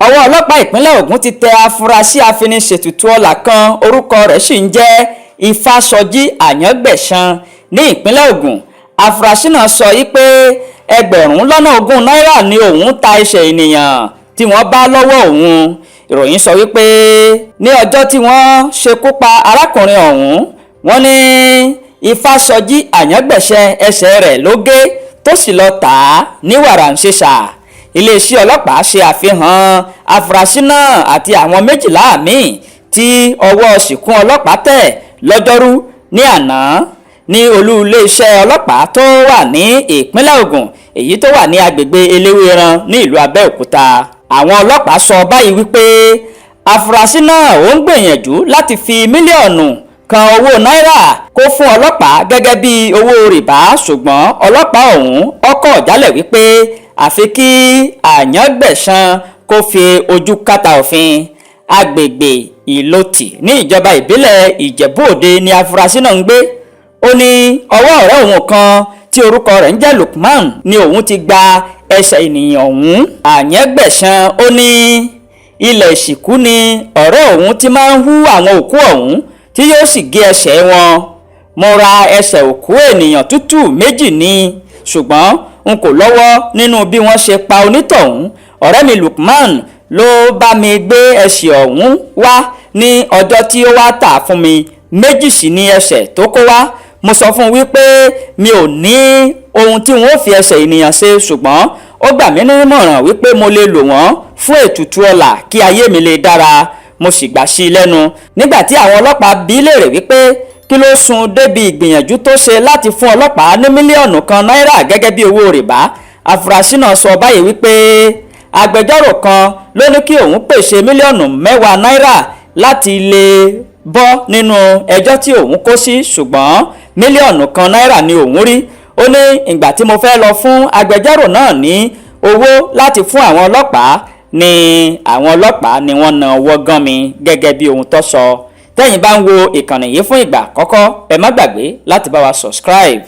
ọwọ́ ọlọ́pàá ìpínlẹ̀ Ògùn ti tẹ afurasí afiniṣètùtù ọlà kan orúkọ rẹ̀ sì ń jẹ́ Ifásọjí Àyàngbẹ̀san ní ìpínlẹ̀ Ògùn. afurasí náà sọ yìí pé ẹgbẹ̀rún lọ́nà ogún náírà ni òun ta ẹsẹ̀ ènìyàn tí wọ́n bá lọ́wọ́ òun. ìròyìn sọ wípé ní ọjọ́ tí wọ́n ṣekú pa arákùnrin ọ̀hún, wọ́n ní Ifásọjí Àyàngbẹ̀san ẹsẹ̀ rẹ̀ ló gé tó sì lọ tà á ní wàràǹṣeṣà. iléeṣẹ́ ọlọ́pàá ṣe àfihàn afurasí náà àti àwọn 12 míì tí ọwọ́ ṣìkún ọlọ́pàá tẹ̀ lọ́jọ́rú ní àná ní olú iléeṣẹ́ ọlọ́pàá tó wà ní ìpínlẹ̀ Ògùn, èyí tó wà ní agbègbè Eléwéran ní ìlú Abẹ́òkúta. àwọn ọlọ́pàá sọ báyìí wípé afurasí náà ó ń gbìyànjú láti fi mílíọ̀nù kan owó náírà kó fún ọlọ́pàá gẹ́gẹ́ bí owó rìbá, ṣùgbọ́n ọlọ́pàá ọ̀hún ọkọ̀ jálẹ̀ wípé àfi kí Àyàngbẹ̀san kó fi ojú kàtà òfin. agbègbè Ìlòtì ní ìjọba ìbílẹ̀ Ìjẹ̀bú-Òde ni afurasí náà ń gbé. ó ní ọwọ́ ọ̀rẹ́ òun kan tí orúkọ rẹ̀ ń jẹ́ Lukman ni òun ti gba ẹsẹ̀ ènìyàn ọ̀hún. Àyàngbẹ̀san ó ní ilẹ̀ ìsìnkú ni ọ̀rẹ́ òun ti máa ń hú àwọn òkú ọ̀hún tí yóò sì gé ẹsẹ̀ wọn. mo ra ẹsẹ̀ òkú ènìyàn tútù 2 ni, ṣùgbọ́n n kò lọ́wọ́ nínú bí wọ́n ṣe pa onítọ̀hún. ọ̀rẹ́ mi Lukman ló bá mi gbé ẹsẹ̀ ọ̀hún wá ní ọjọ́ tí ó wá tà fún mi. 2 sì ni ẹsẹ̀ tó kó wá. mo sọ fún un wípé mi ò ní ohun tí wọ́n fi ẹsẹ̀ ènìyàn ṣe, ṣùgbọ́n ó gbà mí nímọ̀ràn wípé mo lè lò wọ́n fún ètùtù ọlà kí ayé mi lè dára. mo sì gbà sí i lẹ́nu. nígbà tí àwọn ọlọ́pàá bi í léèrè wípé kí ló sún débi ìgbìyànjú tó ṣe láti fún ọlọ́pàá ní mílíọ̀nù kan náírà gẹ́gẹ́ bí owó rìbá, afurasí náà sọ báyìí wípé agbẹjọ́rò kan ló ní kí òun pèsè mílíọ̀nù 10 náírà láti lè bọ́ nínú ẹjọ́ tí òun kó sí, ṣùgbọ́n mílíọ̀nù kan náírà ni òun rí. ó ní ìgbà tí mo fẹ́ lọ fún agbẹjọ́rò náà ní owó láti fún àwọn ọlọ́pàá ni àwọn ọlọ́pàá ni wọ́n na ọwọ́ gan mi gẹ́gẹ́ bí ohun tó sọ. tẹ́yin bá ń wo ìkànnì yìí fún ìgbà àkọ́kọ́, ẹ má gbàgbé láti bá wa subscribe.